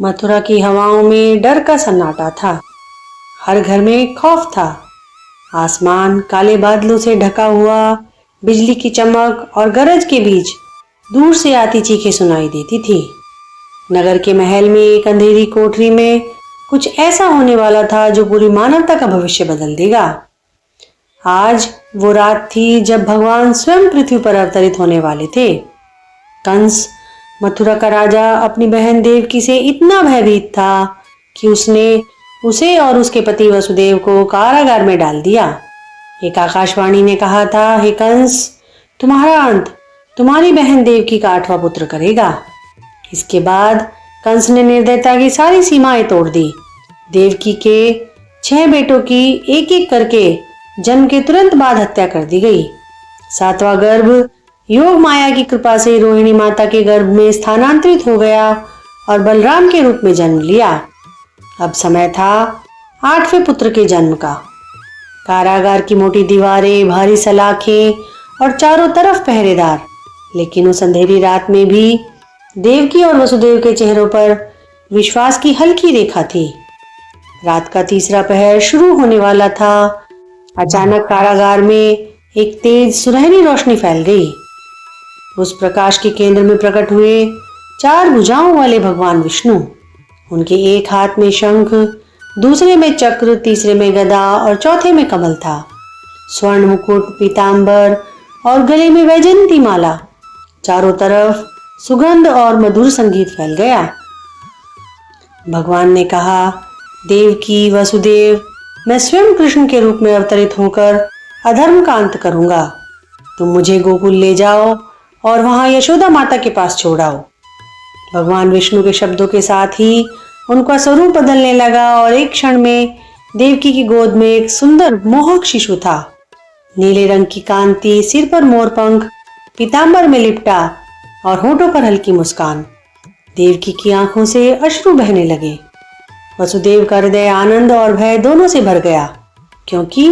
मथुरा की हवाओं में डर का सन्नाटा था। हर घर में खौफ था। आसमान काले बादलों से ढका हुआ, बिजली की चमक और गरज के बीच दूर से आती चीखें सुनाई देती थी। नगर के महल में एक अंधेरी कोठरी में कुछ ऐसा होने वाला था जो पूरी मानवता का भविष्य बदल देगा। आज वो रात थी जब भगवान स्वयं पृथ्वी पर अवतरित होने वाले थे। कंस, मथुरा का राजा, अपनी बहन देवकी से इतना भयभीत था कि उसने उसे और उसके पति वसुदेव को कारागार में डाल दिया। एक आकाशवाणी ने कहा था, हे कंस, तुम्हारा अंत तुम्हारी बहन देवकी का 8वां पुत्र करेगा। इसके बाद कंस ने निर्दयता की सारी सीमाएं तोड़ दी। देवकी के 6 बेटों की एक एक करके जन्म के तुरंत बाद हत्या कर दी गई। 7वां गर्भ योग माया की कृपा से रोहिणी माता के गर्भ में स्थानांतरित हो गया और बलराम के रूप में जन्म लिया। अब समय था 8वें पुत्र के जन्म का। कारागार की मोटी दीवारें, भारी सलाखें और चारों तरफ पहरेदार, लेकिन उस अंधेरी रात में भी देवकी और वसुदेव के चेहरों पर विश्वास की हल्की रेखा थी। रात का तीसरा पहर शुरू होने वाला था। अचानक कारागार में एक तेज सुनहरी रोशनी फैल गई। उस प्रकाश के केंद्र में प्रकट हुए 4 भुजाओं वाले भगवान विष्णु। उनके एक हाथ में शंख, दूसरे में चक्र, तीसरे में गदा और चौथे में कमल था। स्वर्ण मुकुट, पीतांबर और गले में वैजयंती माला। चारों तरफ सुगंध और मधुर संगीत फैल गया। भगवान ने कहा, देवकी, वसुदेव, मैं स्वयं कृष्ण के रूप में अवतरित होकर अधर्म का अंत करूंगा। तुम मुझे गोकुल ले जाओ और वहां यशोदा माता के पास छोड़ाओ। भगवान विष्णु के शब्दों के साथ ही उनका स्वरूप बदलने लगा और एक क्षण में देवकी की गोद में एक सुंदर मोहक शिशु था। नीले रंग की कांति, सिर पर मोरपंख, पीतांबर में लिपटा और होठों पर हल्की मुस्कान। देवकी की आंखों से अश्रु बहने लगे। वसुदेव का हृदय आनंद और भय दोनों से भर गया, क्योंकि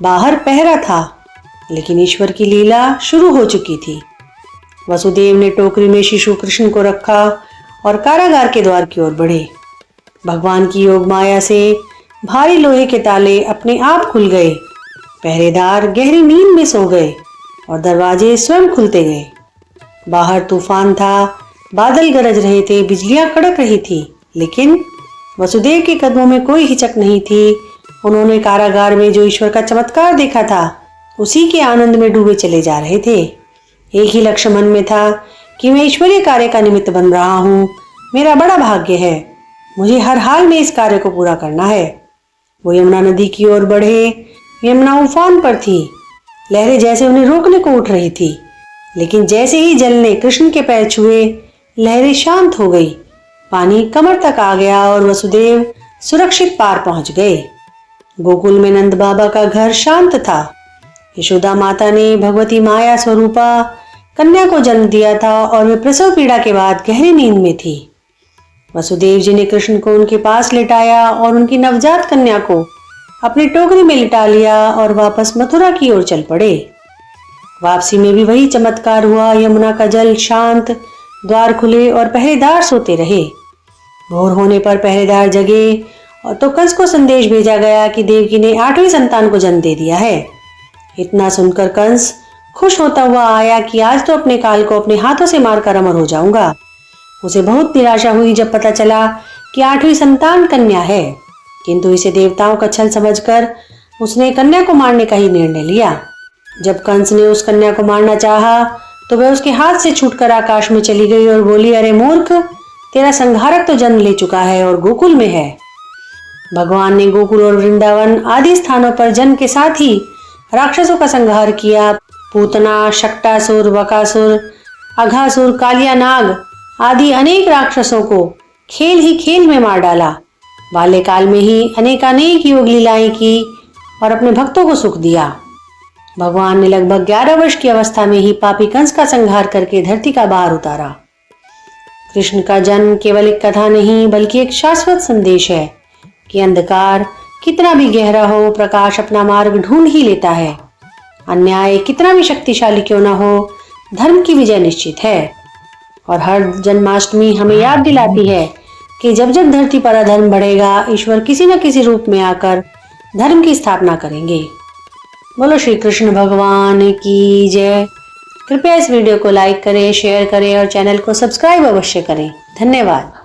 बाहर पहरा था, लेकिन ईश्वर की लीला शुरू हो चुकी थी। वसुदेव ने टोकरी में शिशु कृष्ण को रखा और कारागार के द्वार की ओर बढ़े। भगवान की योग माया से भारी लोहे के ताले अपने आप खुल गए। पहरेदार गहरी नींद में सो गए और दरवाजे स्वयं खुलते गए। बाहर तूफान था, बादल गरज रहे थे, बिजलियां कड़क रही थी, लेकिन वसुदेव के कदमों में कोई हिचक नहीं थी। उन्होंने कारागार में जो ईश्वर का चमत्कार देखा था, उसी के आनंद में डूबे चले जा रहे थे। एक ही लक्ष्य मन में था कि मैं ईश्वरीय कार्य का निमित्त बन रहा हूँ। मेरा बड़ा भाग्य है, मुझे हर हाल में इस कार्य को पूरा करना है। वो यमुना नदी की ओर बढ़े। यमुना उफान पर थी। लहरें जैसे उन्हें रोकने को उठ रही थी, लेकिन जैसे ही जल ने कृष्ण के पैर छुए, लहरें शांत हो गई। पानी कमर तक आ गया और वसुदेव सुरक्षित पार पहुंच गए। गोकुल में नंद बाबा का घर शांत था। यशोदा माता ने भगवती माया स्वरूपा कन्या को जन्म दिया था और वे प्रसव पीड़ा के बाद गहरी नींद में थी। वसुदेव जी ने कृष्ण को उनके पास लेटाया और उनकी नवजात कन्या को अपनी टोकरी में लिटा लिया और वापस मथुरा की ओर चल पड़े। वापसी में भी वही चमत्कार हुआ। यमुना का जल शांत, द्वार खुले और पहरेदार सोते रहे। भोर होने पर पहरेदार जगे और तो कंस को संदेश भेजा गया कि देवकी ने 8वीं संतान को जन्म दे दिया है। इतना सुनकर कंस खुश होता हुआ आया कि आज तो अपने काल को अपने हाथों से मारकर अमर हो जाऊंगा। उसे बहुत निराशा हुई जब पता चला कि 8वीं संतान कन्या है, किंतु इसे देवताओं का छल समझकर उसने कन्या को मारने का ही निर्णय लिया। जब कंस ने उस कन्या को मारना चाहा तो वह उसके हाथ से छूटकर आकाश में चली गई और बोली, अरे मूर्ख, तेरा संहारक तो जन्म ले चुका है और गोकुल में है। भगवान ने गोकुल और वृंदावन आदि स्थानों पर जन्म के साथ ही राक्षसों का संहार किया। पूतना, शक्टासुर, बकासुर, अघासुर, कालिया नाग आदि अनेक राक्षसों को खेल ही खेल में मार डाला। बाल्यकाल में ही अनेकानेक योग लीलाएं की और अपने भक्तों को सुख दिया। भगवान ने लगभग 11 वर्ष की अवस्था में ही पापी कंस का संहार करके धरती का भार उतारा। कृष्ण का जन्म केवल एक कथा नहीं, बल्कि एक शाश्वत संदेश है कि अंधकार कितना भी गहरा हो, प्रकाश अपना मार्ग ढूंढ ही लेता है। अन्याय कितना भी शक्तिशाली क्यों ना हो, धर्म की विजय निश्चित है। और हर जन्माष्टमी हमें याद दिलाती है कि जब जब धरती पर अधर्म बढ़ेगा, ईश्वर किसी न किसी रूप में आकर धर्म की स्थापना करेंगे। बोलो श्री कृष्ण भगवान की जय। कृपया इस वीडियो को लाइक करें, शेयर करें और चैनल को सब्सक्राइब अवश्य करें। धन्यवाद।